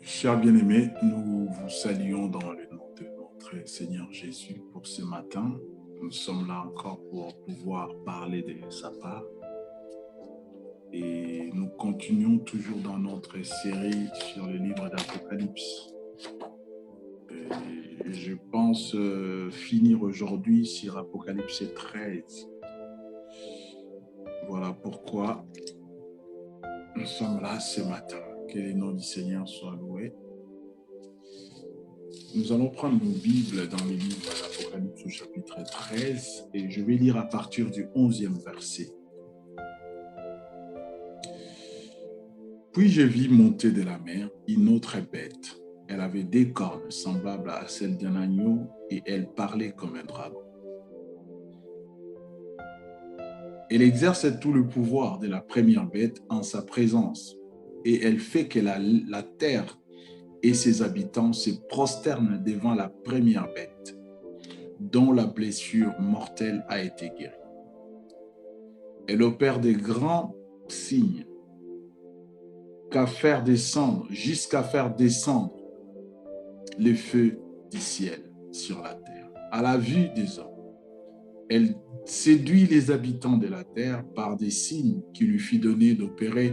Chers bien-aimés, nous vous saluons dans le nom de notre Seigneur Jésus pour ce matin. Nous sommes là encore pour pouvoir parler de sa part. Et nous continuons toujours dans notre série sur le livre d'Apocalypse. Je pense finir aujourd'hui sur Apocalypse 13. Voilà pourquoi nous sommes là ce matin. Que le nom du Seigneur soit loué. Nous allons prendre nos Bibles dans le livre d'Apocalypse au chapitre 13 et je vais lire à partir du 11e verset. Puis je vis monter de la mer une autre bête. Elle avait des cornes semblables à celles d'un agneau et elle parlait comme un dragon. Elle exerce tout le pouvoir de la première bête en sa présence et elle fait que la terre et ses habitants se prosternent devant la première bête, dont la blessure mortelle a été guérie. Elle opère de grands signes jusqu'à faire descendre le feu du ciel sur la terre, à la vue des hommes. Elle séduit les habitants de la terre par des signes qui lui fit donner d'opérer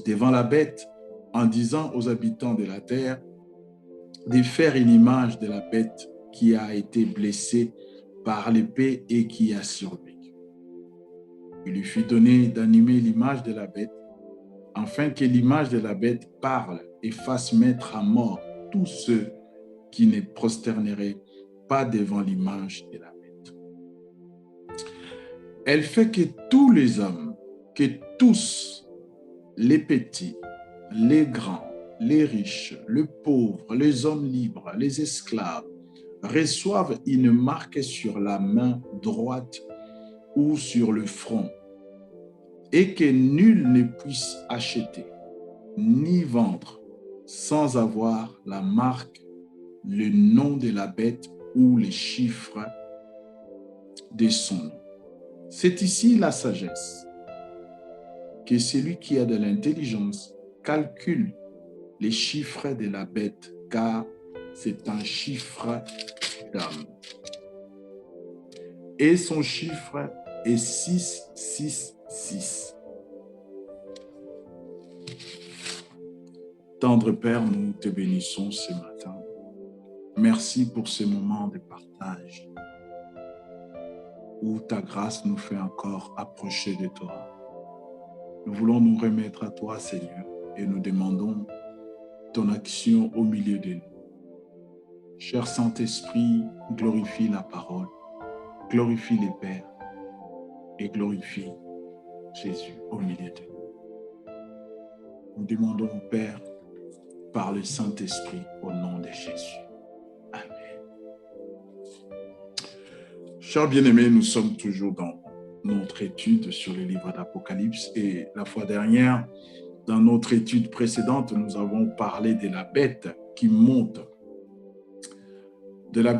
devant la bête, en disant aux habitants de la terre de faire une image de la bête qui a été blessée par l'épée et qui a survécu. Il lui fut donné d'animer l'image de la bête, afin que l'image de la bête parle et fasse mettre à mort tous ceux qui ne prosterneraient pas devant l'image de la bête. Elle fait que tous les hommes, que tous, les petits, les grands, les riches, les pauvres, les hommes libres, les esclaves, reçoivent une marque sur la main droite ou sur le front, et que nul ne puisse acheter ni vendre sans avoir la marque, le nom de la bête ou les chiffres de son nom. C'est ici la sagesse, que celui qui a de l'intelligence calcule les chiffres de la bête, car c'est un chiffre d'âme. Et son chiffre est 666. Tendre Père, nous te bénissons ce matin. Merci pour ce moment de partage où ta grâce nous fait encore approcher de toi. Nous voulons nous remettre à toi, Seigneur, et nous demandons ton action au milieu de nous. Cher Saint-Esprit, glorifie la parole, glorifie les Pères et glorifie Jésus au milieu de nous. Nous demandons au Père par le Saint-Esprit au nom de Jésus. Amen. Chers bien-aimés, nous sommes toujours dans notre étude sur le livre d'Apocalypse et la fois dernière, dans notre étude précédente, nous avons parlé de la bête qui monte, de la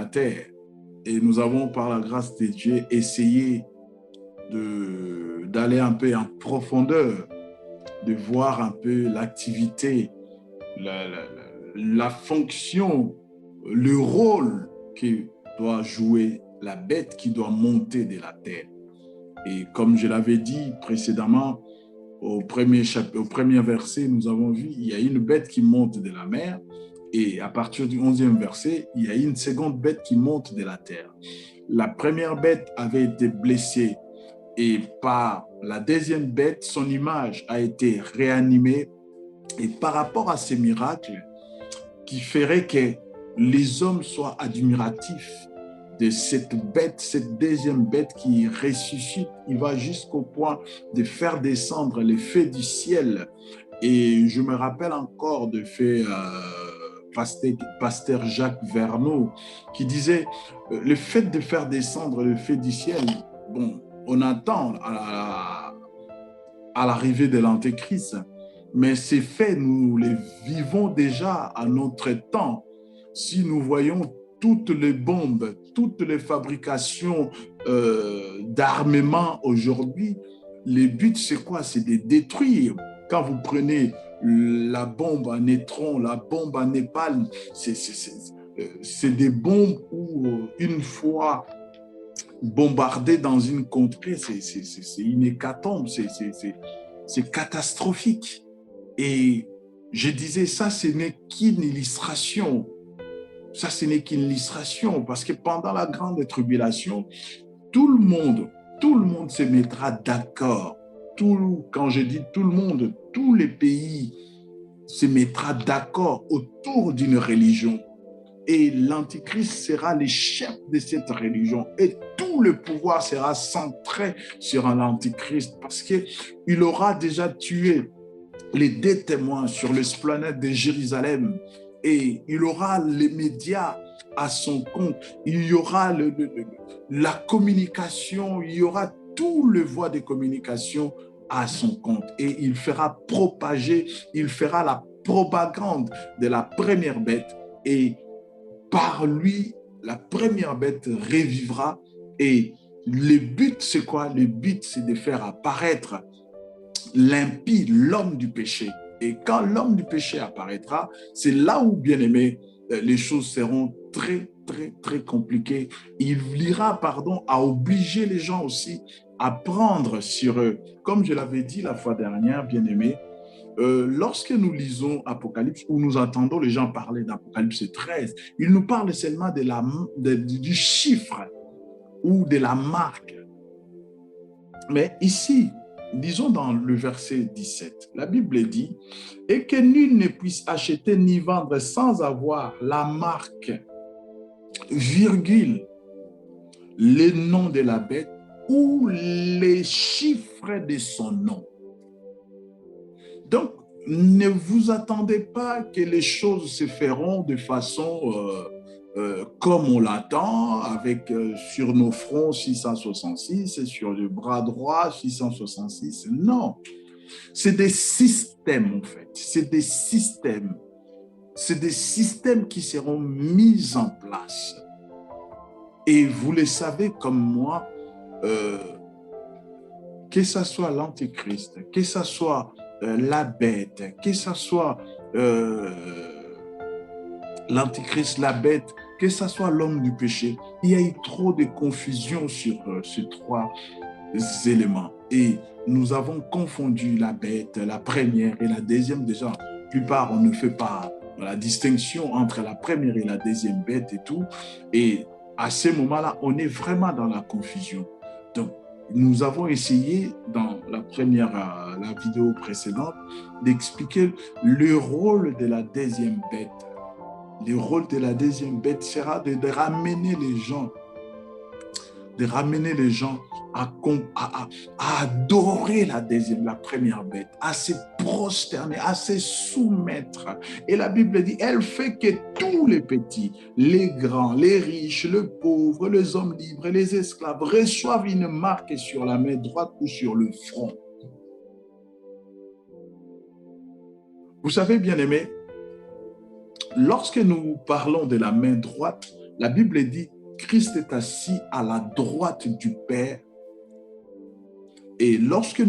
terre. Et nous avons, par la grâce de Dieu, essayé d'aller un peu en profondeur, de voir un peu l'activité, la fonction, le rôle que doit jouer la bête qui doit monter de la terre. Et comme je l'avais dit précédemment, au premier verset, nous avons vu, il y a une bête qui monte de la mer, et à partir du 11e verset, il y a une seconde bête qui monte de la terre. La première bête avait été blessée, et par la deuxième bête, son image a été réanimée, et par rapport à ces miracles qui feraient que les hommes soient admiratifs de cette bête, cette deuxième bête qui ressuscite, il va jusqu'au point de faire descendre les feux du ciel. Et je me rappelle encore de fait pasteur Jacques Verneau qui disait le fait de faire descendre le feu du ciel, bon, on attend à l'arrivée de l'Antéchrist, mais ces faits, nous les vivons déjà à notre temps. Si nous voyons toutes les bombes, toutes les fabrications d'armement aujourd'hui, le but c'est quoi? C'est de détruire Quand vous prenez la bombe à neutron, la bombe à Népal, c'est des bombes où, une fois bombardées dans une contrée, c'est une hécatombe, c'est catastrophique. Et je disais, ça, ce n'est qu'une illustration. Ça, ce n'est qu'une illustration, parce que pendant la grande tribulation, tout le monde se mettra d'accord. Quand je dis tout le monde, tous les pays se mettra d'accord autour d'une religion. Et l'Antichrist sera le chef de cette religion. Et tout le pouvoir sera centré sur l'Antichrist parce qu'il aura déjà tué les 2 témoins sur l'esplanade de Jérusalem. Et il aura les médias à son compte. Il y aura la communication, il y aura tout le voie de communication à son compte. Et il fera propager, il fera la propagande de la première bête. Et par lui, la première bête revivra. Et le but, c'est quoi? Le but, c'est de faire apparaître l'impie, l'homme du péché. Et quand l'homme du péché apparaîtra, c'est là où, bien aimé, les choses seront très, très, très compliquées. Il ira, à obliger les gens aussi à prendre sur eux. Comme je l'avais dit la fois dernière, bien aimé, lorsque nous lisons Apocalypse, ou nous entendons les gens parler d'Apocalypse 13, ils nous parlent seulement du chiffre ou de la marque. Mais ici, disons dans le verset 17, la Bible dit « Et que nul ne puisse acheter ni vendre sans avoir la marque, virgule, le nom de la bête ou les chiffres de son nom. » Donc, ne vous attendez pas que les choses se feront de façon comme on l'attend, avec sur nos fronts 666 et sur le bras droit 666. Non, c'est des systèmes en fait. C'est des systèmes. C'est des systèmes qui seront mis en place. Et vous le savez comme moi, que ce soit l'Antéchrist, que ce soit la bête, que ce soit l'Antéchrist, la bête, que ce soit l'homme du péché, il y a eu trop de confusion sur ces 3 éléments. Et nous avons confondu la bête, la première et la deuxième. Déjà, la plupart, on ne fait pas la distinction entre la première et la deuxième bête et tout. Et à ce moment-là, on est vraiment dans la confusion. Donc, nous avons essayé dans la vidéo précédente d'expliquer le rôle de la deuxième bête. Le rôle de la deuxième bête sera de ramener les gens à adorer la première bête, à se prosterner, à se soumettre. Et la Bible dit, elle fait que tous les petits, les grands, les riches, les pauvres, les hommes libres, les esclaves reçoivent une marque sur la main droite ou sur le front. Vous savez, bien-aimés, lorsque nous parlons de la main droite, la Bible dit Christ est assis à la droite du Père. Et lorsque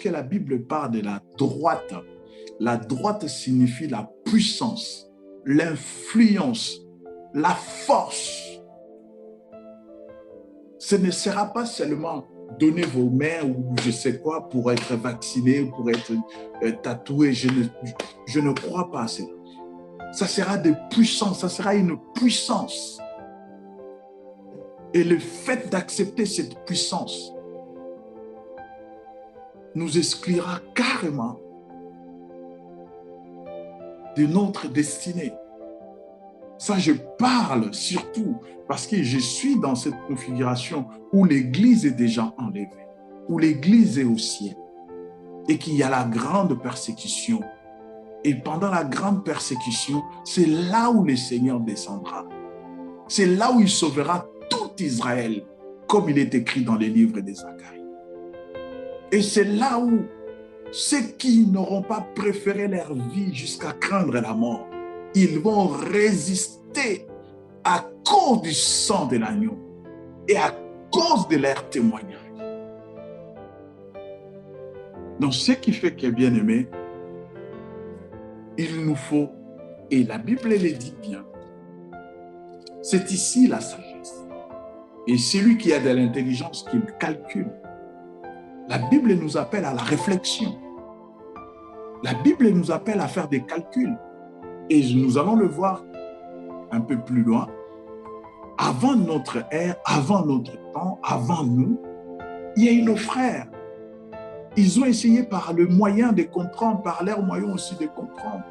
la Bible parle de la droite signifie la puissance, l'influence, la force. Ce ne sera pas seulement donner vos mains ou je sais quoi pour être vacciné, pour être tatoué. Je ne crois pas à cela. Ça sera de puissance, ça sera une puissance. Et le fait d'accepter cette puissance nous exclura carrément de notre destinée. Ça, je parle surtout parce que je suis dans cette configuration où l'Église est déjà enlevée, où l'Église est au ciel et qu'il y a la grande persécution. Et pendant la grande persécution, c'est là où le Seigneur descendra. C'est là où il sauvera tout Israël, comme il est écrit dans les livres de Zacharie. Et c'est là où ceux qui n'auront pas préféré leur vie jusqu'à craindre la mort, ils vont résister à cause du sang de l'agneau et à cause de leur témoignage. Donc, ce qui fait que, bien aimé, il nous faut, et la Bible le dit bien, c'est ici la sagesse. Et celui qui a de l'intelligence, qu'il calcule. La Bible nous appelle à la réflexion. La Bible nous appelle à faire des calculs. Et nous allons le voir un peu plus loin. Avant notre ère, avant notre temps, avant nous, il y a eu nos frères. Ils ont essayé par le moyen de comprendre, par leur moyen aussi de comprendre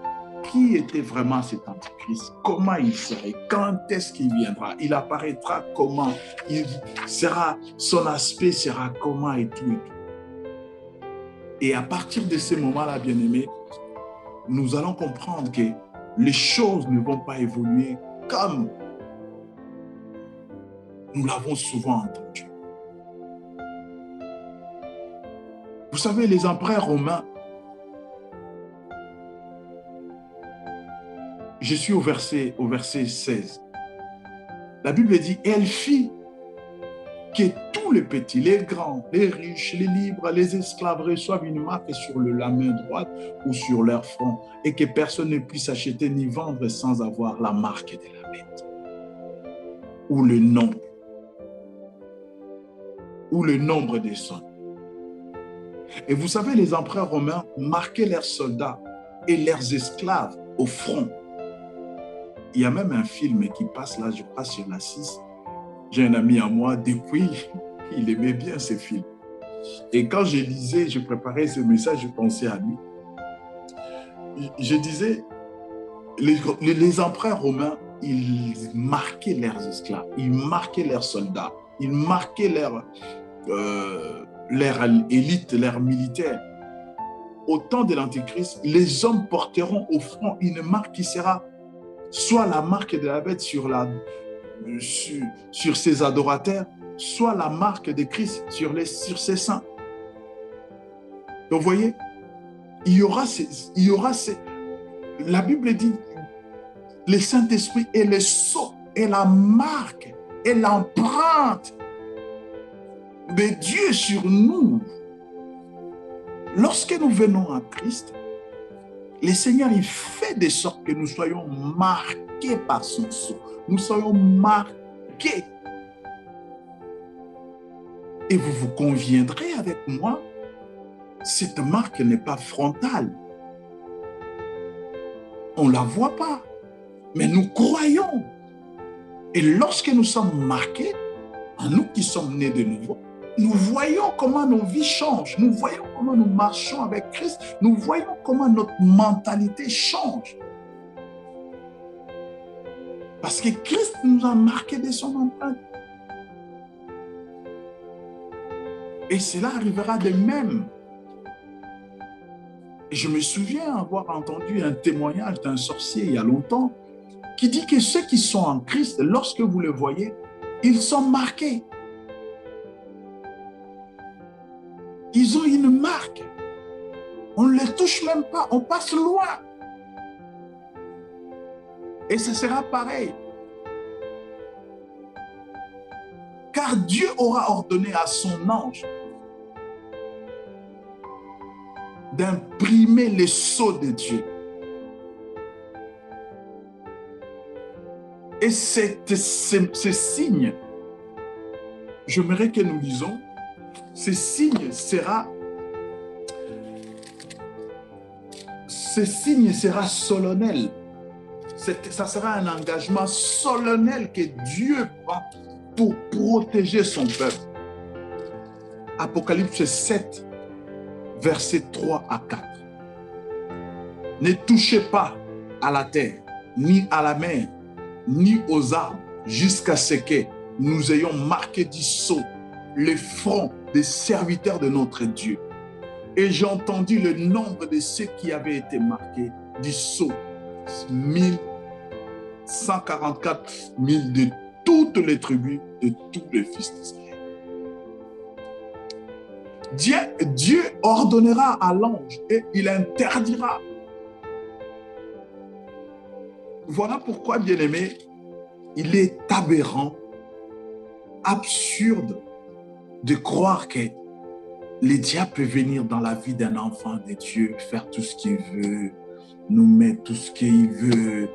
qui était vraiment cet antichrist, comment il serait, quand est-ce qu'il viendra, il apparaîtra comment, il sera, son aspect sera comment et tout et tout. Et à partir de ces moments-là, bien-aimés, nous allons comprendre que les choses ne vont pas évoluer comme nous l'avons souvent entendu. Vous savez, les empereurs romains, je suis au verset 16. La Bible dit, elle fit que tous les petits, les grands, les riches, les libres, les esclaves reçoivent une marque sur la main droite ou sur leur front et que personne ne puisse acheter ni vendre sans avoir la marque de la bête ou le nombre des sons. Et vous savez, les empereurs romains marquaient leurs soldats et leurs esclaves au front. Il y a même un film qui passe là, je crois, sur la 6. J'ai un ami à moi, depuis, il aimait bien ces films. Et quand je lisais, je préparais ce message, je pensais à lui. Je disais, les empereurs romains, ils marquaient leurs esclaves, ils marquaient leurs soldats, ils marquaient leur élite, leurs militaires. Au temps de l'Antichrist, les hommes porteront au front une marque qui sera soit la marque de la bête sur ses adorateurs, soit la marque de Christ sur ses saints. Donc, vous voyez, la Bible dit, le Saint-Esprit est le sceau, est la marque, est l'empreinte de Dieu sur nous. Lorsque nous venons à Christ, le Seigneur, il fait de sorte que nous soyons marqués par son sceau. Nous soyons marqués. Et vous conviendrez avec moi, cette marque n'est pas frontale. On ne la voit pas, mais nous croyons. Et lorsque nous sommes marqués, en nous qui sommes nés de nouveau, nous voyons comment nos vies changent. Nous voyons comment nous marchons avec Christ. Nous voyons comment notre mentalité change. Parce que Christ nous a marqués de son empreinte. Et cela arrivera de même. Et je me souviens avoir entendu un témoignage d'un sorcier il y a longtemps qui dit que ceux qui sont en Christ, lorsque vous les voyez, ils sont marqués. Ils ont une marque. On ne les touche même pas, on passe loin. Et ce sera pareil. Car Dieu aura ordonné à son ange d'imprimer les sceaux de Dieu. Et ces signes, j'aimerais que nous lisons, ce signe sera solennel. Ça sera un engagement solennel que Dieu prend pour protéger son peuple. Apocalypse 7, versets 3 à 4. Ne touchez pas à la terre, ni à la mer, ni aux arbres, jusqu'à ce que nous ayons marqué du sceau le front des serviteurs de notre Dieu. Et j'ai entendu le nombre de ceux qui avaient été marqués du sceau, 144 000 de toutes les tribus, de tous les fils d'Israël. Dieu ordonnera à l'ange et il interdira. Voilà pourquoi, bien-aimé, il est aberrant, absurde de croire que le diable peut venir dans la vie d'un enfant de Dieu, faire tout ce qu'il veut, nous mettre tout ce qu'il veut,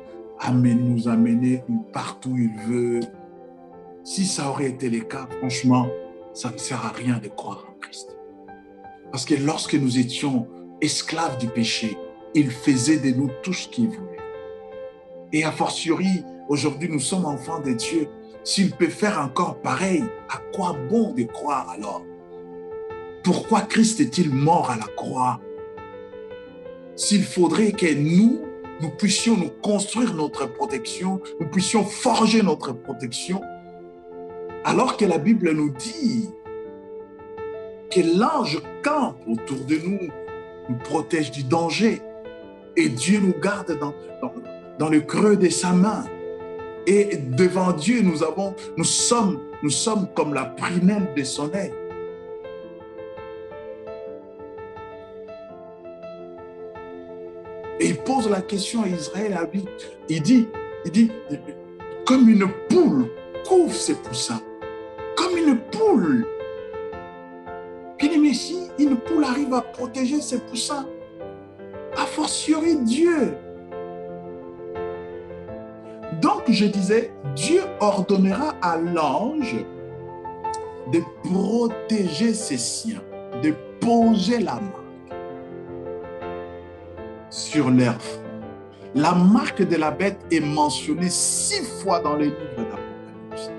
nous amener partout où il veut. Si ça aurait été le cas, franchement, ça ne sert à rien de croire en Christ. Parce que lorsque nous étions esclaves du péché, il faisait de nous tout ce qu'il voulait. Et a fortiori, aujourd'hui, nous sommes enfants de Dieu. S'il peut faire encore pareil, à quoi bon de croire alors? Pourquoi Christ est-il mort à la croix? S'il faudrait que nous puissions nous construire notre protection, nous puissions forger notre protection, alors que la Bible nous dit que l'ange campe autour de nous, nous protège du danger, et Dieu nous garde dans le creux de sa main. Et devant Dieu, nous sommes comme la prunelle de son œil. Et il pose la question à Israël, il dit, comme une poule couvre ses poussins, comme une poule. Puis il dit, mais si une poule arrive à protéger ses poussins, a fortiori Dieu. Donc je disais, Dieu ordonnera à l'ange de protéger ses siens, de poser la main sur leur front. La marque de la bête est mentionnée 6 fois dans les livres d'Apocalypse.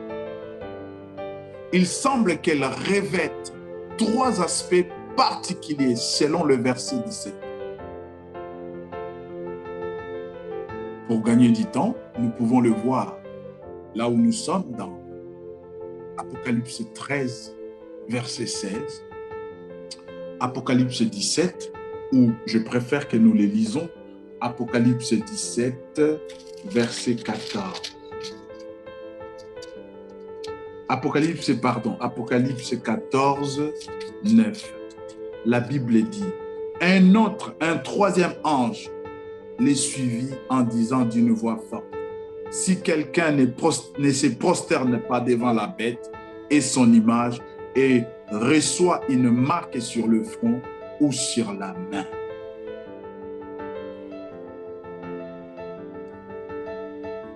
Il semble qu'elle revête 3 aspects particuliers selon le verset 17. Pour gagner du temps, nous pouvons le voir là où nous sommes dans Apocalypse 13, verset 16, Apocalypse 17, ou je préfère que nous les lisons, Apocalypse 17, verset 14. Apocalypse 14, 9. La Bible dit, un troisième ange les suivit en disant d'une voix forte, si quelqu'un ne se prosterne pas devant la bête et son image et reçoit une marque sur le front ou sur la main.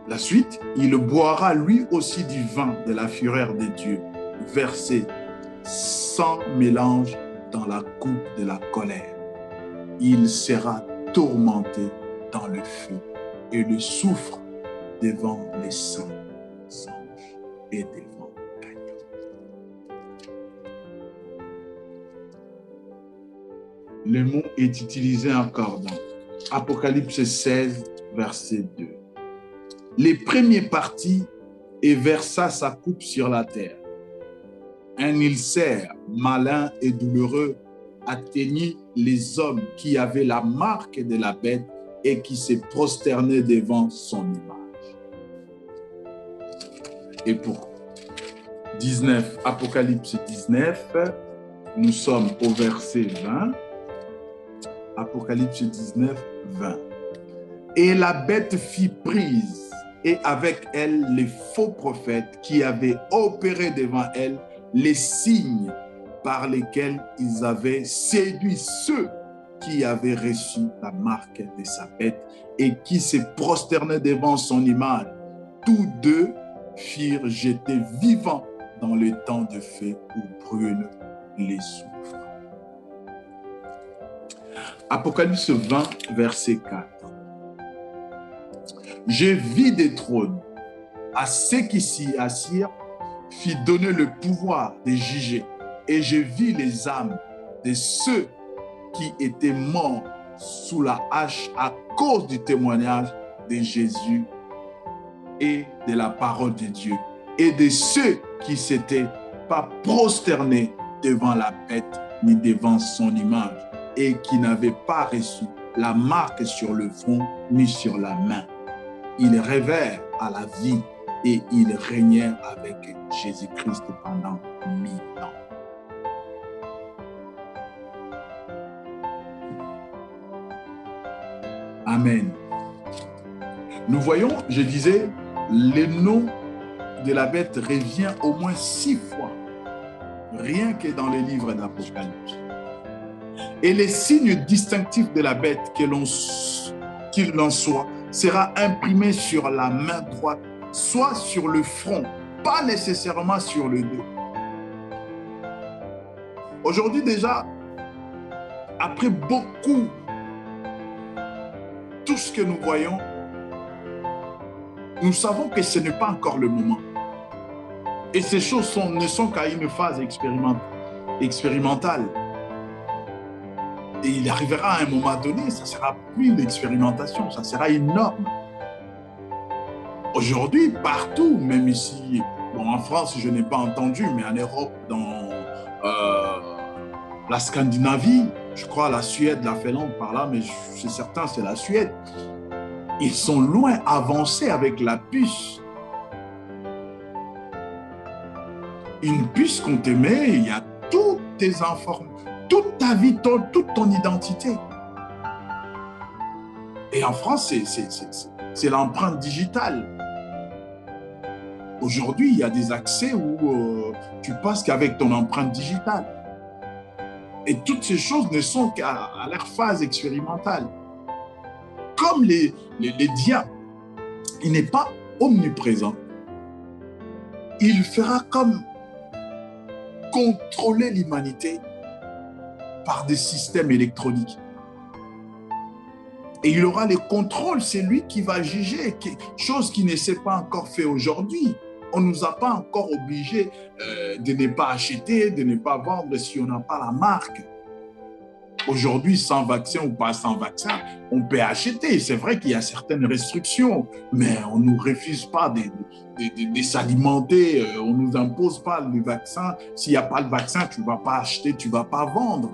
La suite, il boira lui aussi du vin de la fureur de Dieu, versé sans mélange dans la coupe de la colère. Il sera tourmenté dans le feu et le soufre devant les saints anges et devant l'agneau. Le mot est utilisé encore dans Apocalypse 16, verset 2. Les premières parties, et versa sa coupe sur la terre. Un ulcère malin et douloureux atteignit les hommes qui avaient la marque de la bête et qui se prosternaient devant son image. Et pour 19, Apocalypse 19, nous sommes au verset 20. Apocalypse 19, 20. Et la bête fit prise, et avec elle les faux prophètes qui avaient opéré devant elle les signes par lesquels ils avaient séduit ceux qui avaient reçu la marque de sa bête et qui se prosternaient devant son image. Tous deux furent jetés vivants dans le temps de feu où brûlent les soufres. Apocalypse 20, verset 4. Je vis des trônes, à ceux qui s'y assirent, fit donner le pouvoir de juger, et je vis les âmes de ceux qui étaient morts sous la hache à cause du témoignage de Jésus et de la parole de Dieu, et de ceux qui ne s'étaient pas prosternés devant la bête ni devant son image, et qui n'avaient pas reçu la marque sur le front ni sur la main. Ils rêvèrent à la vie et ils régnèrent avec Jésus-Christ pendant 1000 ans. Amen. Nous voyons, je disais, le nom de la bête revient au moins 6 fois, rien que dans les livres d'Apocalypse. Et les signes distinctifs de la bête qu'il en soit sera imprimé sur la main droite, soit sur le front, pas nécessairement sur le dos. Aujourd'hui déjà, après beaucoup, tout ce que nous voyons, nous savons que ce n'est pas encore le moment. Et ces choses ne sont qu'à une phase expérimentale. Et il arrivera à un moment donné, ça ne sera plus l'expérimentation, ça sera une norme. Aujourd'hui, partout, même ici, bon, en France, je n'ai pas entendu, mais en Europe, dans la Scandinavie, je crois la Suède, la Finlande par là, mais c'est certain, c'est la Suède. Ils sont loin avancés avec la puce. Une puce qu'on te met, il y a toutes tes informations, toute ta vie, toute ton identité. Et en France, c'est l'empreinte digitale. Aujourd'hui, il y a des accès où tu passes qu'avec ton empreinte digitale. Et toutes ces choses ne sont qu'à leur phase expérimentale. Comme les diables, il n'est pas omniprésent. Il fera comme contrôler l'humanité par des systèmes électroniques. Et il aura les contrôles, c'est lui qui va juger, chose qui ne s'est pas encore fait aujourd'hui. On ne nous a pas encore obligés de ne pas acheter, de ne pas vendre si on n'a pas la marque. Aujourd'hui, sans vaccin ou pas sans vaccin, on peut acheter. C'est vrai qu'il y a certaines restrictions, mais on ne nous refuse pas de s'alimenter. On ne nous impose pas le vaccin. S'il n'y a pas le vaccin, tu ne vas pas acheter, tu ne vas pas vendre.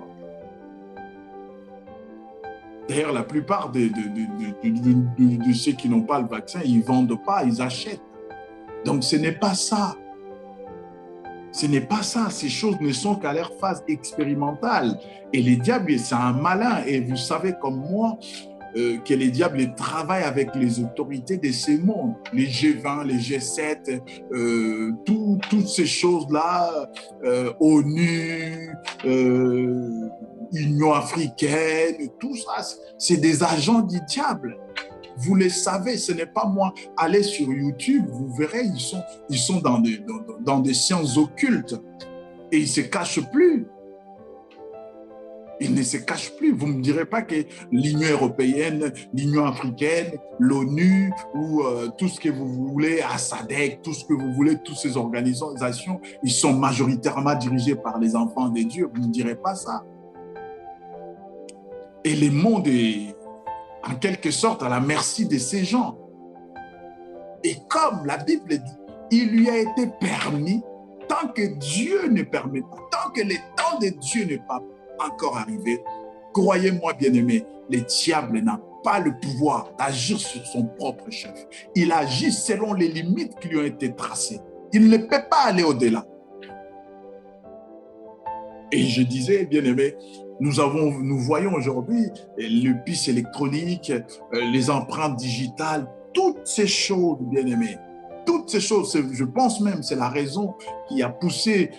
D'ailleurs, la plupart de ceux qui n'ont pas le vaccin, ils ne vendent pas, ils achètent. Donc, ce n'est pas ça. Ce n'est pas ça. Ces choses ne sont qu'à leur phase expérimentale. Et les diables, c'est un malin. Et vous savez comme moi que les diables travaillent avec les autorités de ces mondes. Les G20, les G7, toutes ces choses-là, ONU, Union africaine, tout ça, c'est des agents du diable. Vous le savez, ce n'est pas moi. Allez sur YouTube, vous verrez, ils sont dans des sciences occultes et ils ne se cachent plus. Ils ne se cachent plus. Vous ne me direz pas que l'Union européenne, l'Union africaine, l'ONU ou tout ce que vous voulez, SADC, tout ce que vous voulez, toutes ces organisations, ils sont majoritairement dirigés par les enfants de Dieu. Vous ne me direz pas ça. Et le monde est en quelque sorte à la merci de ces gens. Et comme la Bible dit, il lui a été permis, tant que Dieu ne permet pas, tant que le temps de Dieu n'est pas encore arrivé, croyez-moi bien-aimé, le diable n'a pas le pouvoir d'agir sur son propre chef. Il agit selon les limites qui lui ont été tracées. Il ne peut pas aller au-delà. Et je disais, bien-aimé, nous voyons aujourd'hui le puce électronique, les empreintes digitales, toutes ces choses, bien-aimés, toutes ces choses, je pense même, c'est la raison qui a poussé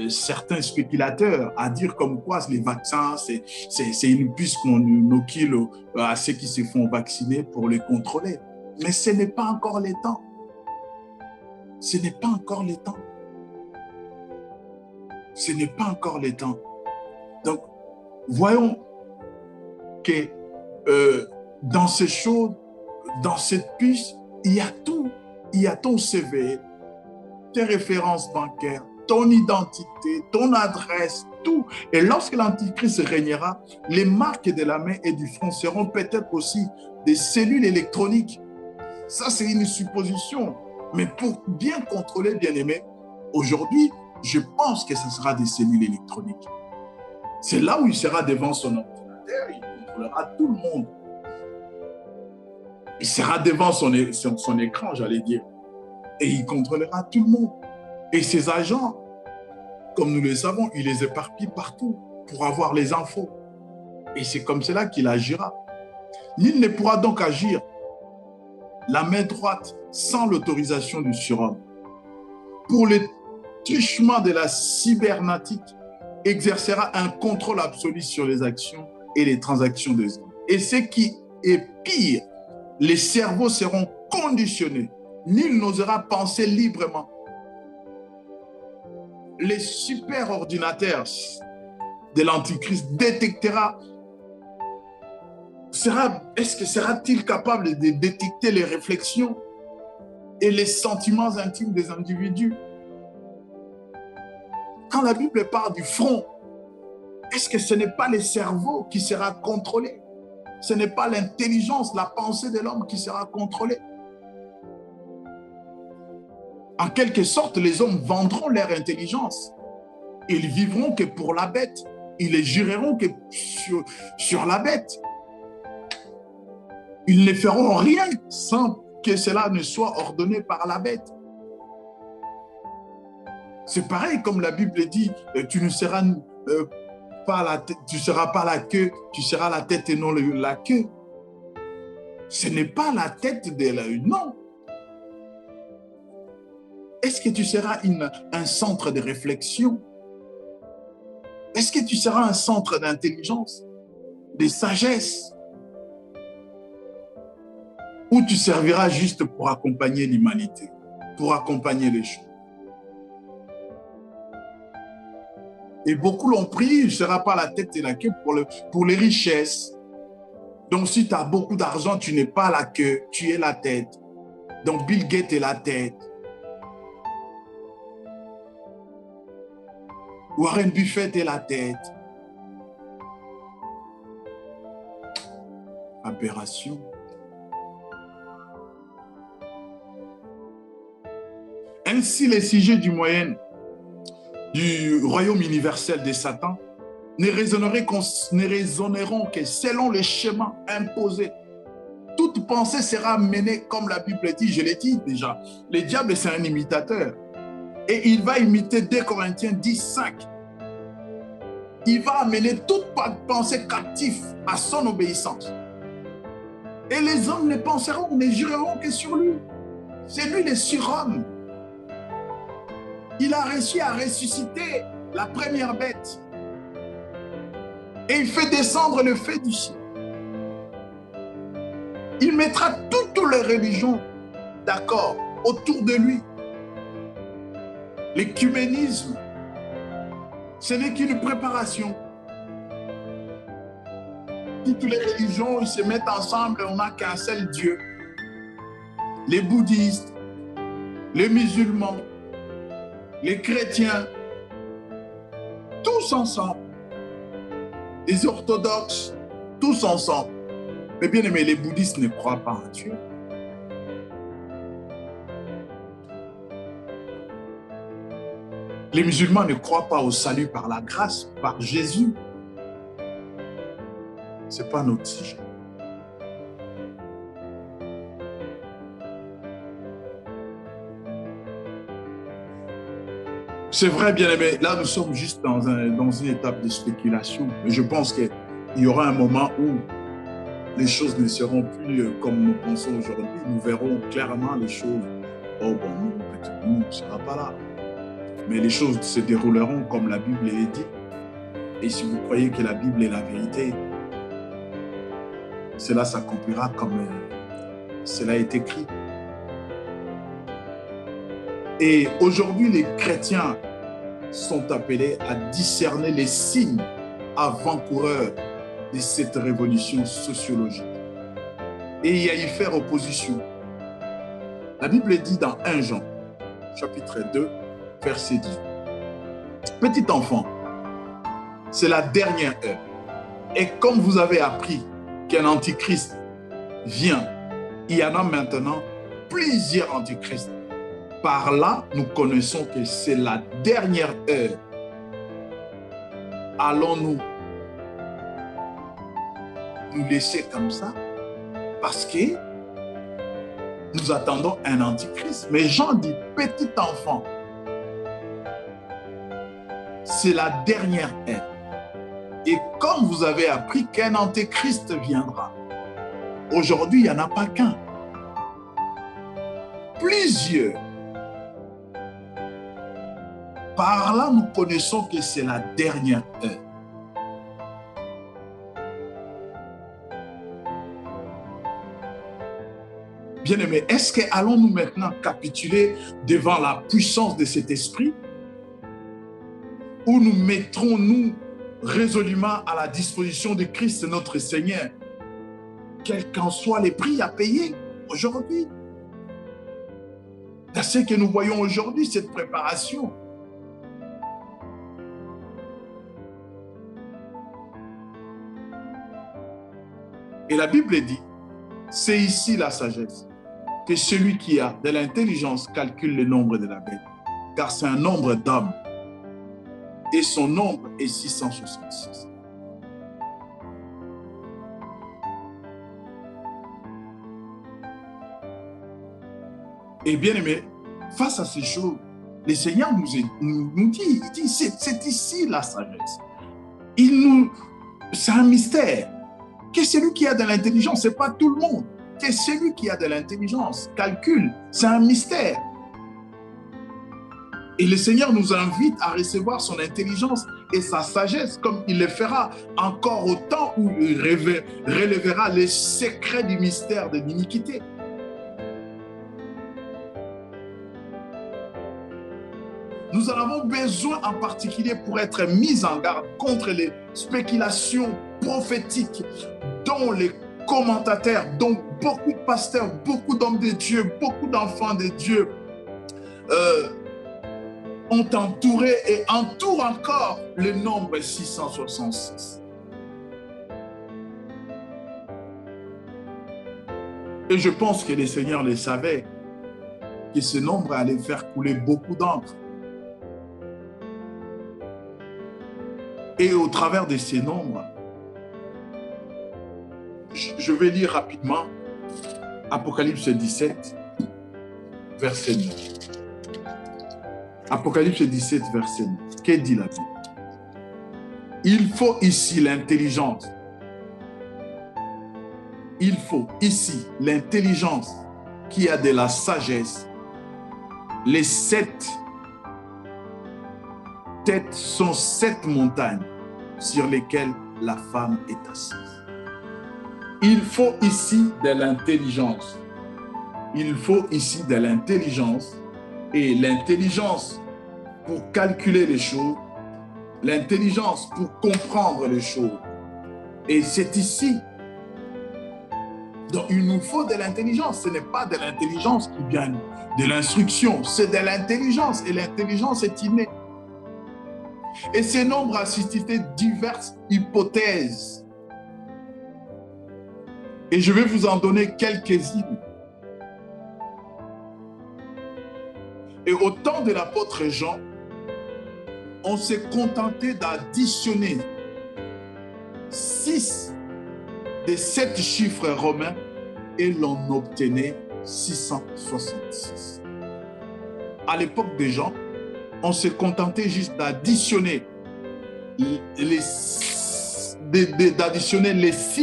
certains spéculateurs à dire comme quoi les vaccins, c'est une puce qu'on inocule à ceux qui se font vacciner pour les contrôler. Mais ce n'est pas encore le temps. Ce n'est pas encore le temps. Ce n'est pas encore le temps. Donc, voyons que dans ces choses, dans cette puce, il y a tout. Il y a ton CV, tes références bancaires, ton identité, ton adresse, tout. Et lorsque l'Antichrist régnera, les marques de la main et du front seront peut-être aussi des cellules électroniques. Ça, c'est une supposition. Mais pour bien contrôler, bien-aimé, aujourd'hui, je pense que ce sera des cellules électroniques. C'est là où il sera devant son ordinateur, il contrôlera tout le monde. Il sera devant son écran, j'allais dire, et il contrôlera tout le monde. Et ses agents, comme nous le savons, il les éparpille partout pour avoir les infos. Et c'est comme cela qu'il agira. Il ne pourra donc agir la main droite sans l'autorisation du surhomme. Pour le truchement de la cybernétique, exercera un contrôle absolu sur les actions et les transactions des hommes. Et ce qui est pire, les cerveaux seront conditionnés. Nul n'osera penser librement. Les superordinateurs de l'Antichrist détectera. Est-ce que sera-t-il capable de détecter les réflexions et les sentiments intimes des individus? Quand la Bible parle du front, est-ce que ce n'est pas le cerveau qui sera contrôlé? Ce n'est pas l'intelligence, la pensée de l'homme qui sera contrôlée. En quelque sorte, les hommes vendront leur intelligence. Ils vivront que pour la bête. Ils les jureront que sur la bête. Ils ne feront rien sans que cela ne soit ordonné par la bête. C'est pareil comme la Bible dit, tu ne seras pas la tête, tu seras pas la queue, tu seras la tête et non la queue. Ce n'est pas la tête de la... Non. Est-ce que tu seras un centre de réflexion? Est-ce que tu seras un centre d'intelligence, de sagesse? Ou tu serviras juste pour accompagner l'humanité, pour accompagner les choses? Et beaucoup l'ont pris, ne sera pas la tête et la queue pour les richesses. Donc si tu as beaucoup d'argent, tu n'es pas la queue, tu es la tête. Donc Bill Gates est la tête. Warren Buffett est la tête. Aberration. Ainsi, les sujets du royaume universel de Satan ne raisonneront que selon les schémas imposés. Toute pensée sera menée comme la Bible dit, je l'ai dit déjà. Le diable, c'est un imitateur. Et il va imiter 2 Corinthiens 10:5. Il va amener toute pensée captive à son obéissance. Et les hommes ne penseront, ne jureront que sur lui. C'est lui le surhomme. Il a réussi à ressusciter la première bête. Et il fait descendre le feu du ciel. Il mettra toutes les religions d'accord autour de lui. L'écuménisme, ce n'est qu'une préparation. Toutes les religions, ils se mettent ensemble, on n'a qu'un seul Dieu. Les bouddhistes, les musulmans, les chrétiens, tous ensemble. Les orthodoxes, tous ensemble. Mais bien aimé, les bouddhistes ne croient pas en Dieu. Les musulmans ne croient pas au salut par la grâce, par Jésus. Ce n'est pas notre sujet. C'est vrai, bien aimé, là nous sommes juste dans une étape de spéculation. Mais je pense qu'il y aura un moment où les choses ne seront plus comme nous pensons aujourd'hui. Nous verrons clairement les choses. Oh bon, nous ne sera pas là. Mais les choses se dérouleront comme la Bible est dit. Et si vous croyez que la Bible est la vérité, cela s'accomplira comme cela est écrit. Et aujourd'hui, les chrétiens sont appelés à discerner les signes avant-coureurs de cette révolution sociologique et à y faire opposition. La Bible dit dans 1 Jean, chapitre 2, verset 10. Petit enfant, c'est la dernière heure. Et comme vous avez appris qu'un antichrist vient, il y en a maintenant plusieurs antichrists. Par là, nous connaissons que c'est la dernière heure. Allons-nous nous laisser comme ça? Parce que nous attendons un antichrist. Mais Jean dit, petit enfant, c'est la dernière heure. Et comme vous avez appris qu'un antéchrist viendra, aujourd'hui, il n'y en a pas qu'un. Plusieurs. Par là, nous connaissons que c'est la dernière heure. Bien-aimés, est-ce que allons-nous maintenant capituler devant la puissance de cet esprit, ou nous mettrons-nous résolument à la disposition de Christ notre Seigneur, quels qu'en soient les prix à payer aujourd'hui? Dans ce que nous voyons aujourd'hui, cette préparation. Et la Bible dit, c'est ici la sagesse, que celui qui a de l'intelligence calcule le nombre de la bête, car c'est un nombre d'hommes, et son nombre est 666. Et bien aimé, face à ces choses, le Seigneur nous dit, il dit, c'est ici la sagesse. C'est un mystère. Que celui qui a de l'intelligence, ce n'est pas tout le monde. Que celui qui a de l'intelligence calcule, c'est un mystère. Et le Seigneur nous invite à recevoir son intelligence et sa sagesse, comme il le fera encore au temps où il relèvera les secrets du mystère de l'iniquité. Nous en avons besoin en particulier pour être mis en garde contre les spéculations prophétiques dont les commentateurs, dont beaucoup de pasteurs, beaucoup d'hommes de Dieu, beaucoup d'enfants de Dieu ont entouré et entourent encore le nombre 666. Et je pense que le Seigneur le savait, que ce nombre allait faire couler beaucoup d'encre. Et au travers de ces nombres, je vais lire rapidement Apocalypse 17, verset 9. Apocalypse 17, verset 9. Que dit la Bible? Il faut ici l'intelligence. Il faut ici l'intelligence qui a de la sagesse. Les 7 têtes sont 7 montagnes sur lesquelles la femme est assise. Il faut ici de l'intelligence. Il faut ici de l'intelligence. Et l'intelligence pour calculer les choses, l'intelligence pour comprendre les choses. Et c'est ici. Donc il nous faut de l'intelligence. Ce n'est pas de l'intelligence qui vient de l'instruction, c'est de l'intelligence. Et l'intelligence est innée. Et ces nombres a suscité diverses hypothèses. Et je vais vous en donner quelques-unes. Et au temps de l'apôtre Jean, on s'est contenté d'additionner 6 des 7 chiffres romains et l'on obtenait 666. À l'époque de Jean, on s'est contenté juste d'additionner les 6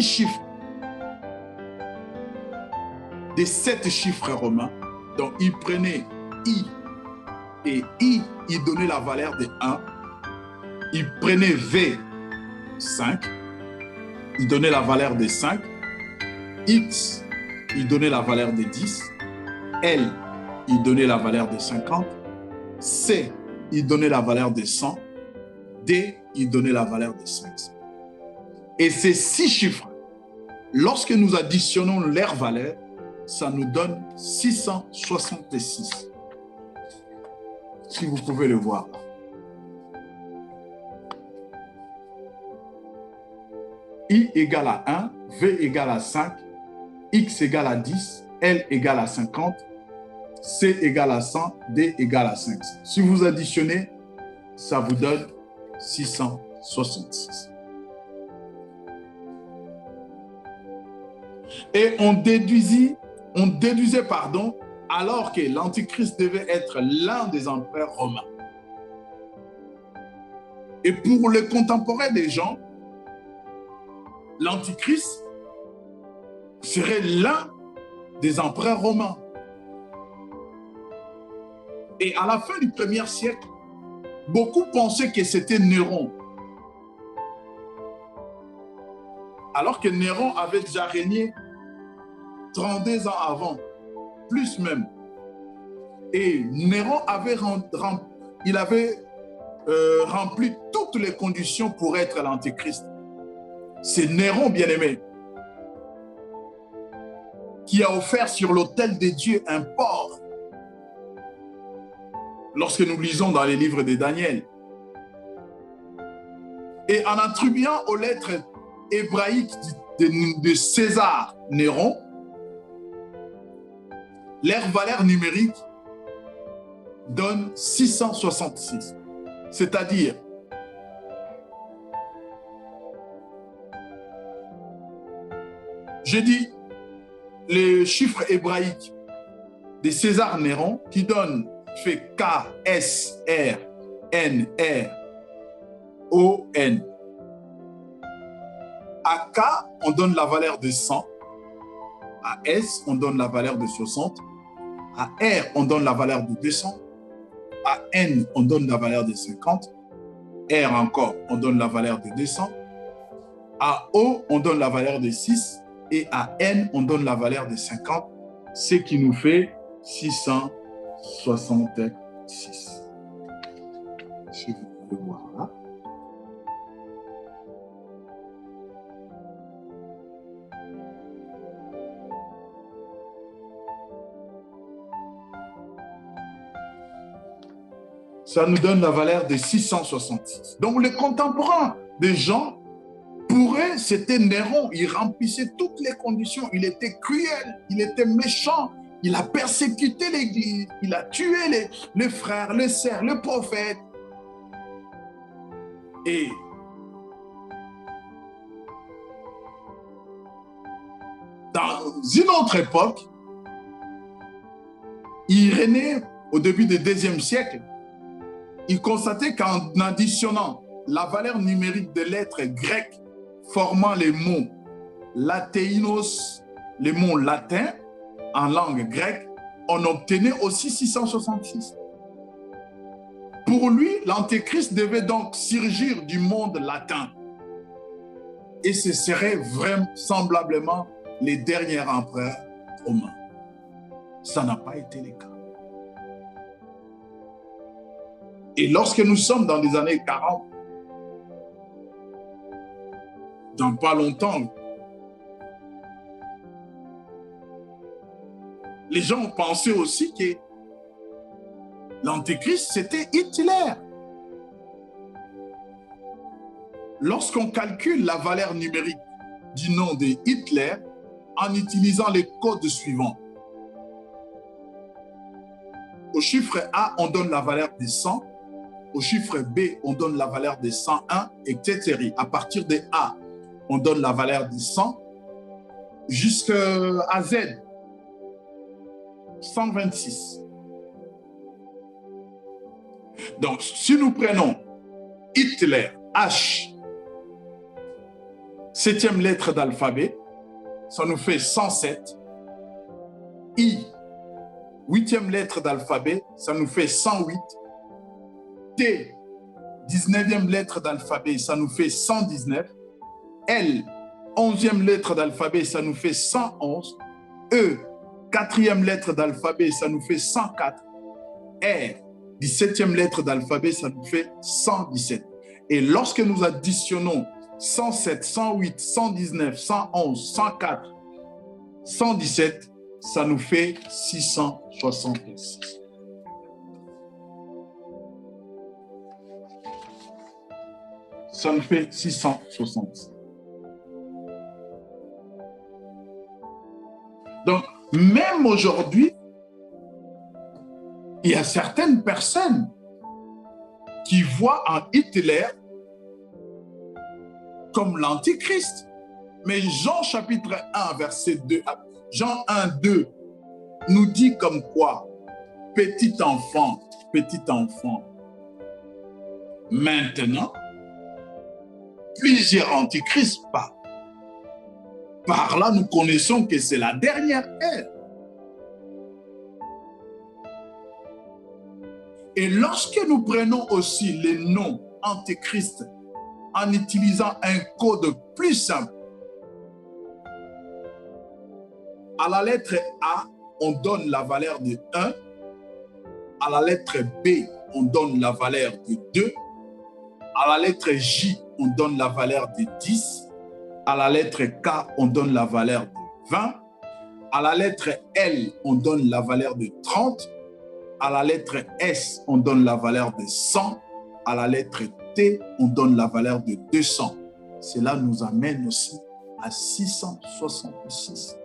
chiffres des 7 chiffres romains. Donc, il prenait I, et I, il donnait la valeur de 1. Il prenait V, 5. Il donnait la valeur de 5. X, il donnait la valeur de 10. L, il donnait la valeur de 50. C, il donnait la valeur de 100. D, il donnait la valeur de 500. Et ces 6 chiffres, lorsque nous additionnons leurs valeurs, ça nous donne 666. Si vous pouvez le voir. I égale à 1, V égale à 5, X égale à 10, L égale à 50, C égale à 100, D égale à 500. Si vous additionnez, ça vous donne 666. Et on déduisait, alors que l'Antichrist devait être l'un des empereurs romains. Et pour les contemporains des gens, l'Antichrist serait l'un des empereurs romains. Et à la fin du 1er siècle, beaucoup pensaient que c'était Néron. Alors que Néron avait déjà régné 32 ans avant, plus même. Et Néron avait rempli toutes les conditions pour être l'Antéchrist. C'est Néron, bien-aimé, qui a offert sur l'autel de Dieu un porc. Lorsque nous lisons dans les livres de Daniel. Et en attribuant aux lettres hébraïques de César Néron, leur valeur numérique donne 666. C'est-à-dire, j'ai dit les chiffres hébraïques de César Néron qui donne fait K-S-R-N-R-O-N. À K, on donne la valeur de 100. À S, on donne la valeur de 60. À R, on donne la valeur de 200. À N, on donne la valeur de 50. R encore, on donne la valeur de 200. À O, on donne la valeur de 6. Et à N, on donne la valeur de 50. Ce qui nous fait 666. Si vous pouvez voir là. Ça nous donne la valeur de 666. Donc, les contemporains des gens, pour eux, c'était Néron. Il remplissait toutes les conditions. Il était cruel, il était méchant. Il a persécuté l'Église. Il a tué les frères, les sœurs, les prophètes. Et dans une autre époque, il régnait au début du IIe siècle. Il constatait qu'en additionnant la valeur numérique des lettres grecques formant les mots latéinos, les mots latins en langue grecque, on obtenait aussi 666. Pour lui, l'Antéchrist devait donc surgir du monde latin. Et ce serait vraisemblablement les derniers empereurs romains. Ça n'a pas été le cas. Et lorsque nous sommes dans les années 40, dans pas longtemps, les gens ont pensé aussi que l'Antéchrist, c'était Hitler. Lorsqu'on calcule la valeur numérique du nom de Hitler en utilisant les codes suivants, au chiffre A, on donne la valeur de 100. Au chiffre B, on donne la valeur de 101, etc. À partir de A, on donne la valeur de 100 jusqu'à Z, 126. Donc, si nous prenons Hitler, H, 7e lettre d'alphabet, ça nous fait 107. I, 8e lettre d'alphabet, ça nous fait 108. T, 19e lettre d'alphabet, ça nous fait 119. L, 11e lettre d'alphabet, ça nous fait 111. E, 4e lettre d'alphabet, ça nous fait 104. R, 17e lettre d'alphabet, ça nous fait 117. Et lorsque nous additionnons 107, 108, 119, 111, 104, 117, ça nous fait 666. Ça nous fait 666. Donc, même aujourd'hui, il y a certaines personnes qui voient en Hitler comme l'Antichrist. Mais Jean chapitre 1, verset 2, Jean 1, 2 nous dit comme quoi, petit enfant, maintenant, plusieurs antichrists parlent. Par là, nous connaissons que c'est la dernière ère. Et lorsque nous prenons aussi les noms antéchrist en utilisant un code plus simple, à la lettre A, on donne la valeur de 1. À la lettre B, on donne la valeur de 2. À la lettre J, on donne la valeur de 10. À la lettre K, on donne la valeur de 20. À la lettre L, on donne la valeur de 30. À la lettre S, on donne la valeur de 100. À la lettre T, on donne la valeur de 200. Cela nous amène aussi à 666.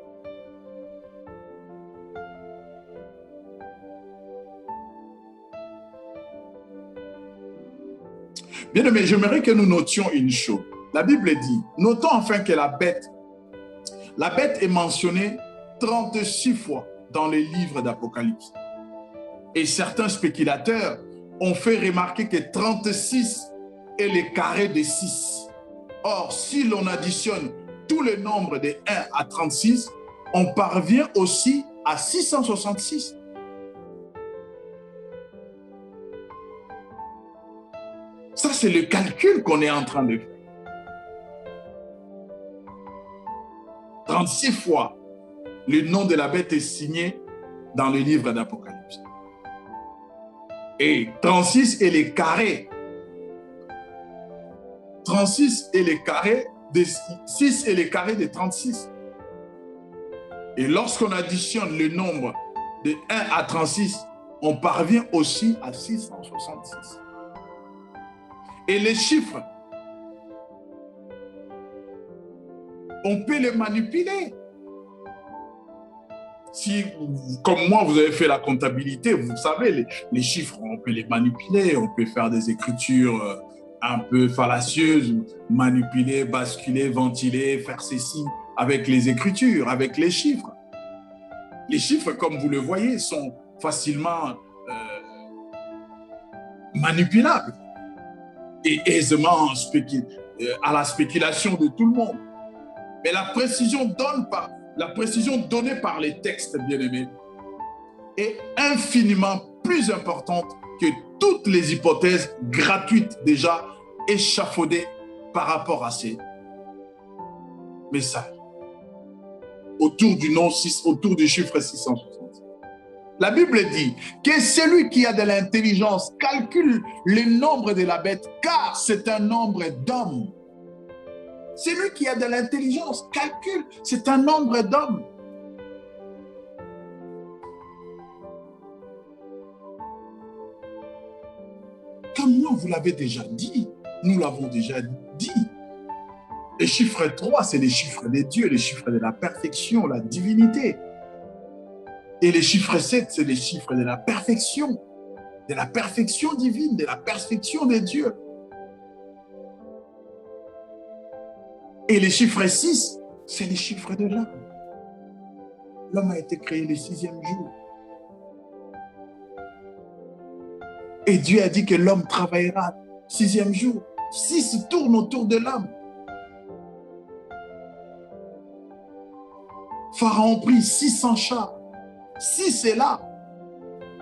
Bien aimé, j'aimerais que nous notions une chose. La Bible dit, notons enfin que la bête est mentionnée 36 fois dans les livres d'Apocalypse. Et certains spéculateurs ont fait remarquer que 36 est le carré de 6. Or, si l'on additionne tous les nombres de 1 à 36, on parvient aussi à 666. Ça, c'est le calcul qu'on est en train de faire. 36 fois, le nom de la bête est signé dans le livre d'Apocalypse. Et 36 est le carré. 36 est le carré de 6 est le carré de 36. Et lorsqu'on additionne le nombre de 1 à 36, on parvient aussi à 666. Et les chiffres, on peut les manipuler. Si, comme moi, vous avez fait la comptabilité, vous savez, les chiffres, on peut les manipuler, on peut faire des écritures un peu fallacieuses, manipuler, basculer, ventiler, faire ceci avec les écritures, avec les chiffres. Les chiffres, comme vous le voyez, sont facilement manipulables et aisément à la spéculation de tout le monde. Mais la précision donnée par les textes, bien-aimés, est infiniment plus importante que toutes les hypothèses gratuites déjà échafaudées par rapport à ces messages. Autour du chiffre 660. La Bible dit que celui qui a de l'intelligence calcule le nombre de la bête, car c'est un nombre d'hommes. Celui qui a de l'intelligence calcule, c'est un nombre d'hommes. Comme nous, vous l'avez déjà dit, nous l'avons déjà dit. Les chiffres 3, c'est les chiffres des dieux, les chiffres de la perfection, la divinité. Et les chiffres 7, c'est les chiffres de la perfection divine, de la perfection des dieux. Et les chiffres 6, c'est les chiffres de l'homme. L'homme a été créé le 6e jour. Et Dieu a dit que l'homme travaillera 6e jour. 6 tourne autour de l'homme. Pharaon prit 600 chars. 6 est là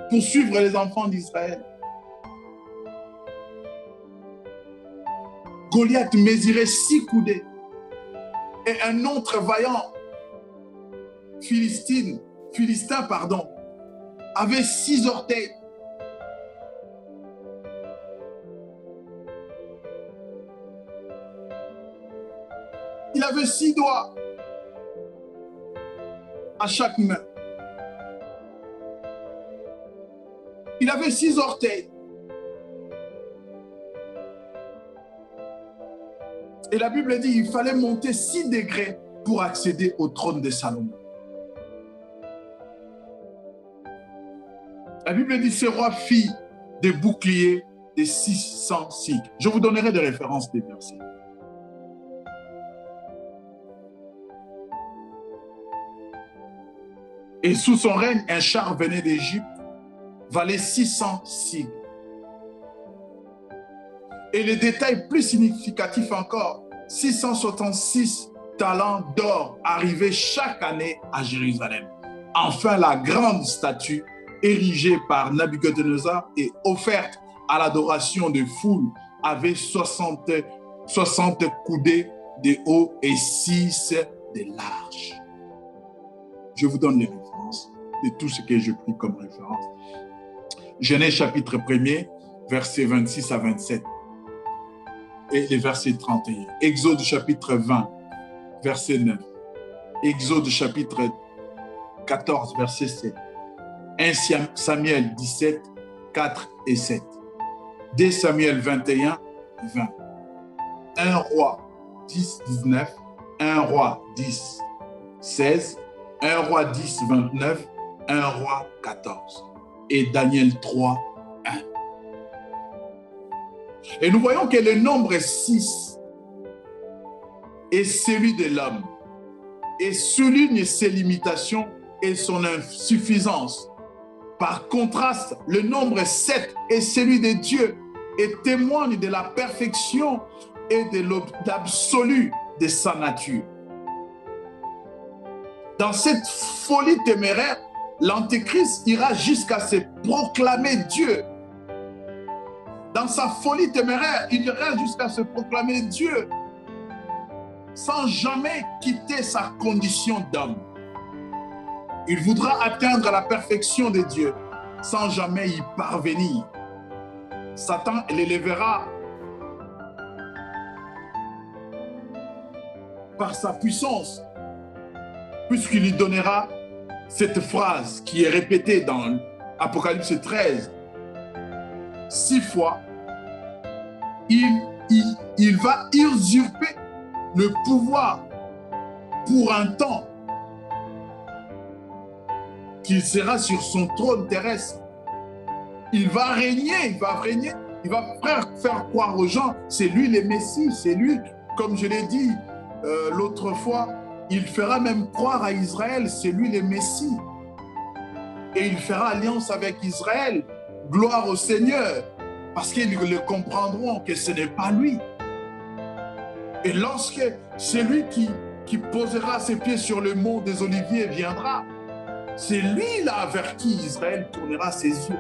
pour suivre les enfants d'Israël. Goliath mesurait 6 coudées. Et un autre vaillant Philistin, avait 6 orteils. Il avait 6 doigts à chaque main. Il avait 6 orteils. Et la Bible dit qu'il fallait monter 6 degrés pour accéder au trône de Salomon. La Bible dit que ce roi fit des boucliers de 600 cycles. Je vous donnerai des références des versets. Et sous son règne, un char venait d'Égypte, valait 600 cycles. Et le détail plus significatif encore, 666 talents d'or arrivaient chaque année à Jérusalem. Enfin, la grande statue érigée par Nabuchodonosor et offerte à l'adoration de foule avait 60 coudées de haut et 6 de large. Je vous donne les références de tout ce que je pris comme référence. Genèse chapitre 1er, versets 26 à 27 et les versets 31. Exode chapitre 20, verset 9. Exode chapitre 14, verset 7. 1 Samuel 17, 4 et 7. 2 Samuel 21, 20. 1 Roi 10, 19. 1 Roi 10, 16. 1 Roi 10, 29. 1 Roi 14. Et Daniel 3, 1. Et nous voyons que le nombre 6 est celui de l'homme et souligne ses limitations et son insuffisance. Par contraste, le nombre 7 est celui de Dieu et témoigne de la perfection et de l'absolu de sa nature. Dans cette folie téméraire, l'Antéchrist ira jusqu'à se proclamer Dieu. Dans sa folie téméraire, il ira jusqu'à se proclamer Dieu sans jamais quitter sa condition d'homme. Il voudra atteindre la perfection de Dieu sans jamais y parvenir. Satan l'élèvera par sa puissance, puisqu'il lui donnera cette phrase qui est répétée dans Apocalypse 13. 6 fois, il va usurper le pouvoir pour un temps qu'il sera sur son trône terrestre. Il va régner, il va faire croire aux gens, c'est lui le Messie, c'est lui, comme je l'ai dit l'autre fois, il fera même croire à Israël, c'est lui le Messie. Et il fera alliance avec Israël, gloire au Seigneur, parce qu'ils le comprendront que ce n'est pas lui. Et lorsque celui qui posera ses pieds sur le mont des Oliviers viendra, c'est lui là vers qui Israël tournera ses yeux.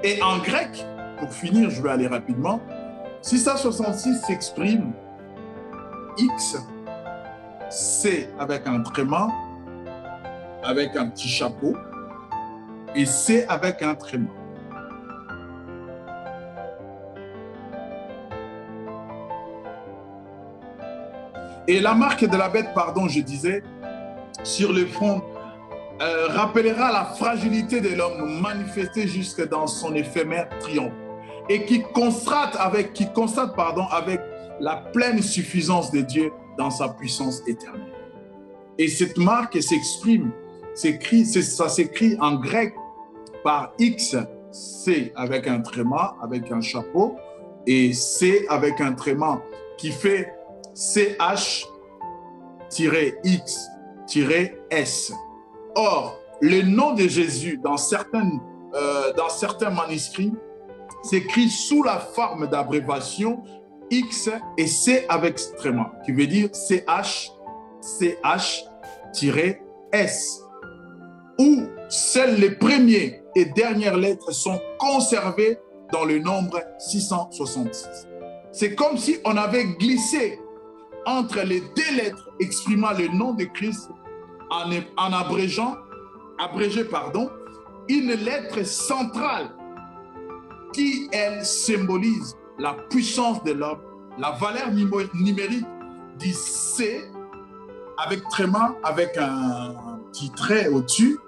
Et en grec, pour finir, je vais aller rapidement, 666 s'exprime X, C avec un tréma, avec un petit chapeau, et C avec un tréma. Et la marque de la bête, pardon, je disais, sur le front, rappellera la fragilité de l'homme manifestée jusque dans son éphémère triomphe et qui constate avec la pleine suffisance de Dieu dans sa puissance éternelle. Et cette marque s'exprime, ça s'écrit en grec par X, C avec un tréma, avec un chapeau, et C avec un tréma qui fait CH-X-S. Or, le nom de Jésus, dans certains manuscrits, s'écrit sous la forme d'abréviation X et C avec tréma, qui veut dire CH-S, où seuls les premiers et dernières lettres sont conservées dans le nombre 666. C'est comme si on avait glissé entre les deux lettres exprimant le nom de Christ en abrégé, une lettre centrale qui, elle, symbolise la puissance de l'homme, la valeur numérique du C avec tréma, avec un petit trait au-dessus.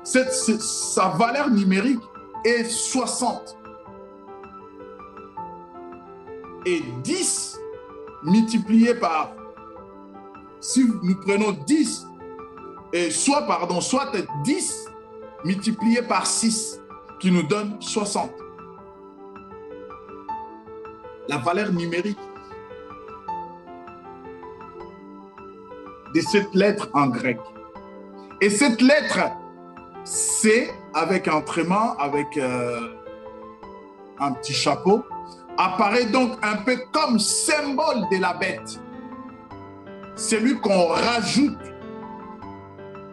Sa valeur numérique est 60. Et 10 multiplié par, si nous prenons 10, soit 10 multiplié par 6, qui nous donne 60. La valeur numérique de cette lettre en grec. Et cette lettre C, avec un tréma, avec un petit chapeau, apparaît donc un peu comme symbole de la bête. Celui qu'on rajoute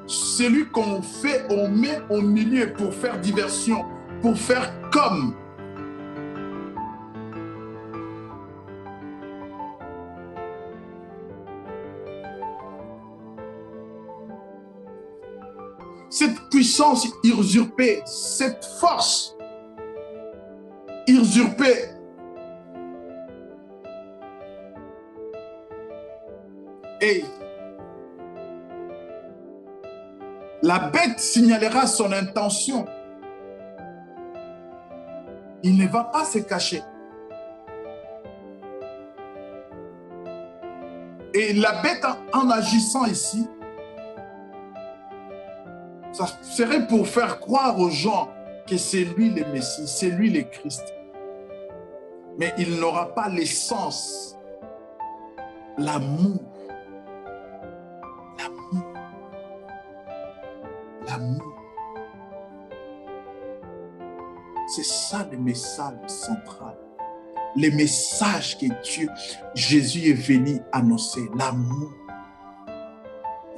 celui qu'on fait, on met au milieu pour faire diversion, pour faire comme. Cette puissance usurpée, cette force usurpée, et la bête signalera son intention. Il ne va pas se cacher. Et la bête, en agissant ici, ça serait pour faire croire aux gens que c'est lui le Messie, c'est lui le Christ. Mais il n'aura pas l'essence, l'amour. L'amour. L'amour. C'est ça le message central. Le message que Jésus est venu annoncer, l'amour.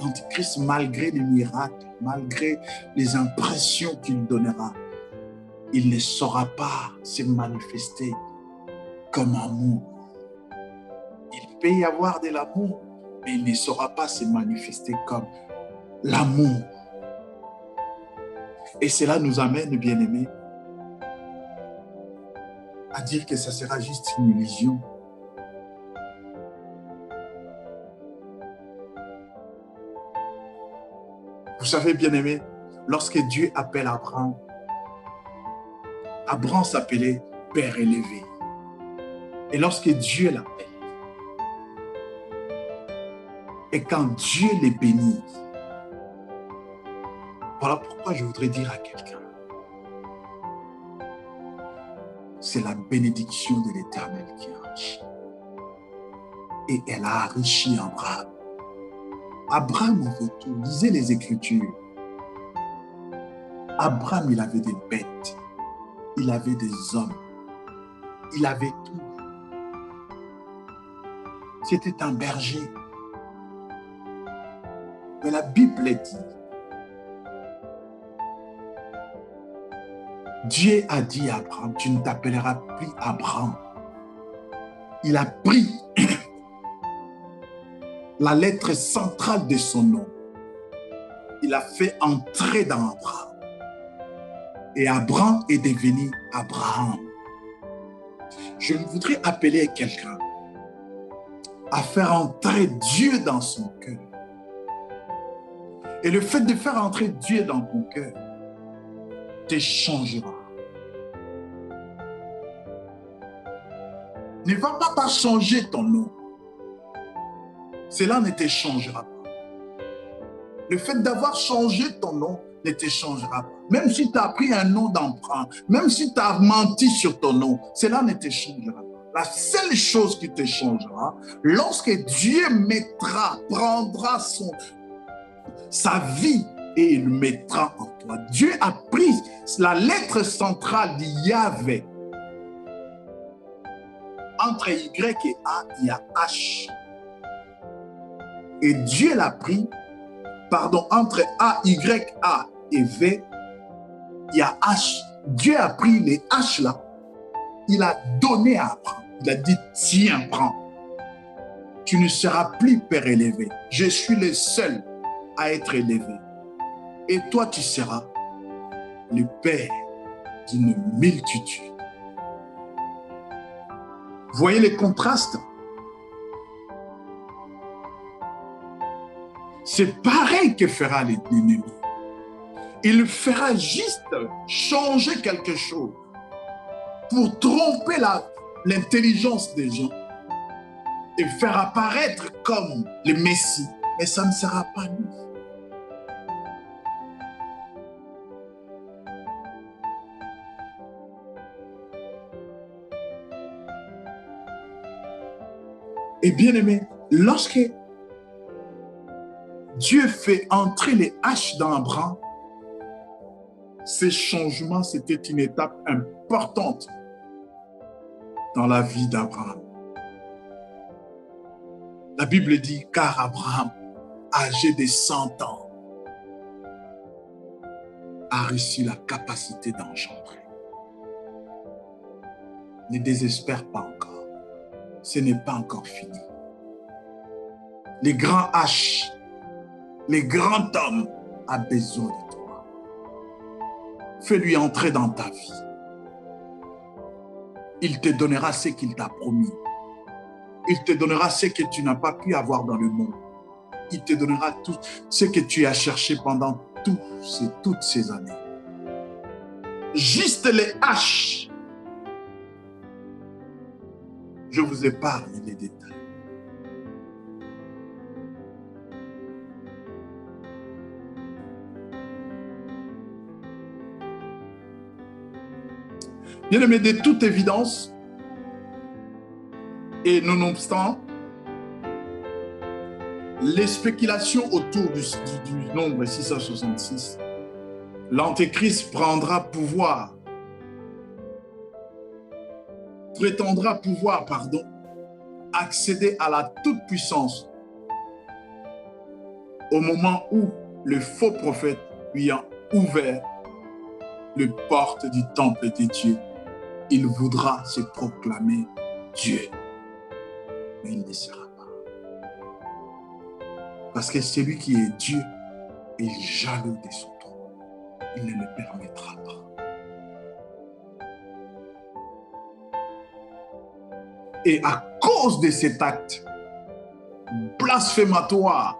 L'Antichrist, malgré les miracles, malgré les impressions qu'il donnera, il ne saura pas se manifester comme amour. Il peut y avoir de l'amour, mais il ne saura pas se manifester comme l'amour. Et cela nous amène, bien-aimés, à dire que ça sera juste une illusion. Vous savez, bien-aimés, lorsque Dieu appelle Abraham, Abraham s'appelait Père élevé. Et lorsque Dieu l'appelle, et quand Dieu les bénit, voilà pourquoi je voudrais dire à quelqu'un, c'est la bénédiction de l'Éternel qui enrichit. Et elle a enrichi Abraham. Abraham avait tout. Lisez les Écritures. Abraham, il avait des bêtes. Il avait des hommes. Il avait tout. C'était un berger. Mais la Bible dit, Dieu a dit à Abraham, tu ne t'appelleras plus Abraham. Il a pris la lettre centrale de son nom. Il a fait entrer dans Abraham. Et Abraham est devenu Abraham. Je voudrais appeler quelqu'un à faire entrer Dieu dans son cœur. Et le fait de faire entrer Dieu dans ton cœur te changera. Ne va pas changer ton nom. Cela ne te changera pas. Le fait d'avoir changé ton nom ne te changera pas. Même si tu as pris un nom d'emprunt, même si tu as menti sur ton nom, cela ne te changera pas. La seule chose qui te changera, lorsque Dieu prendra sa vie et il mettra en toi. Dieu a pris la lettre centrale de Yahvé. Entre Y et A, il y a H. Et Dieu l'a pris, entre A, Y, A et V, il y a H. Dieu a pris les H là, il a donné à Abraham. Il a dit, tiens, prends. Tu ne seras plus père élevé. Je suis le seul à être élevé. Et toi, tu seras le père d'une multitude. Voyez les contrastes? C'est pareil que fera l'ennemi. Il fera juste changer quelque chose pour tromper l'intelligence des gens et faire apparaître comme le Messie. Mais ça ne sera pas lui. Et bien aimé, lorsque Dieu fait entrer les haches dans Abraham, ces changements, c'était une étape importante dans la vie d'Abraham. La Bible dit, car Abraham, âgé de 100 ans, a reçu la capacité d'engendrer. Ne désespère pas encore. Ce n'est pas encore fini. Les grands H, les grands hommes a besoin de toi. Fais-lui entrer dans ta vie. Il te donnera ce qu'il t'a promis. Il te donnera ce que tu n'as pas pu avoir dans le monde. Il te donnera tout ce que tu as cherché pendant toutes ces années. Juste les H. Je vous épargne les détails. Bien-aimés, de toute évidence, et nonobstant, les spéculations autour du nombre 666, l'Antéchrist prétendra pouvoir, accéder à la toute-puissance au moment où le faux prophète lui a ouvert les portes du temple de Dieu. Il voudra se proclamer Dieu, mais il ne sera pas. Parce que celui qui est Dieu est jaloux de son trône. Il ne le permettra pas. Et à cause de cet acte blasphématoire,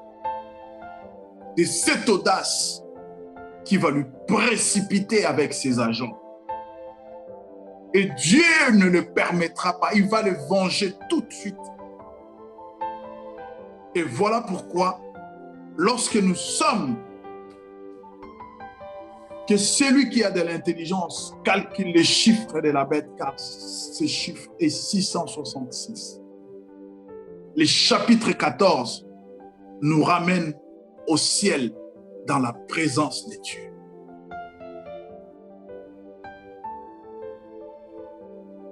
de cette audace qui va lui précipiter avec ses agents, et Dieu ne le permettra pas, il va le venger tout de suite. Et voilà pourquoi, lorsque nous sommes, que celui qui a de l'intelligence calcule les chiffres de la bête, car ce chiffre est 666. Le chapitre 14 nous ramène au ciel dans la présence de Dieu.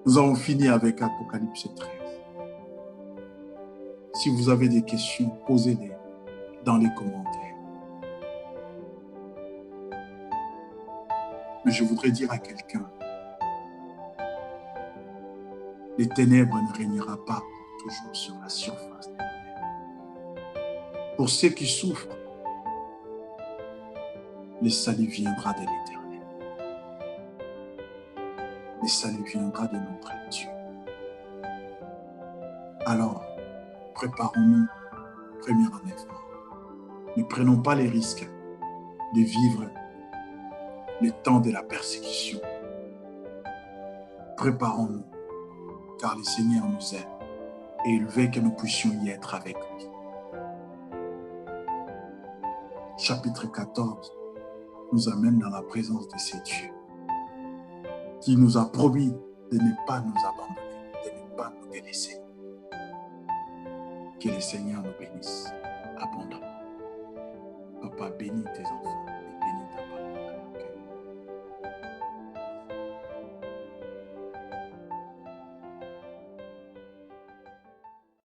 Nous avons fini avec Apocalypse 13. Si vous avez des questions, posez-les dans les commentaires. Mais je voudrais dire à quelqu'un, les ténèbres ne régnera pas toujours sur la surface de la terre. Pour ceux qui souffrent, le salut viendra de l'Éternel. Le salut viendra de notre Dieu. Alors, préparons-nous, premier enlèvement. Ne prenons pas les risques de vivre le temps de la persécution. Préparons-nous, car le Seigneur nous aime et il veut que nous puissions y être avec lui. Chapitre 14 nous amène dans la présence de ces dieux qui nous a promis de ne pas nous abandonner, de ne pas nous délaisser. Que le Seigneur nous bénisse abondamment. Papa, bénis tes enfants.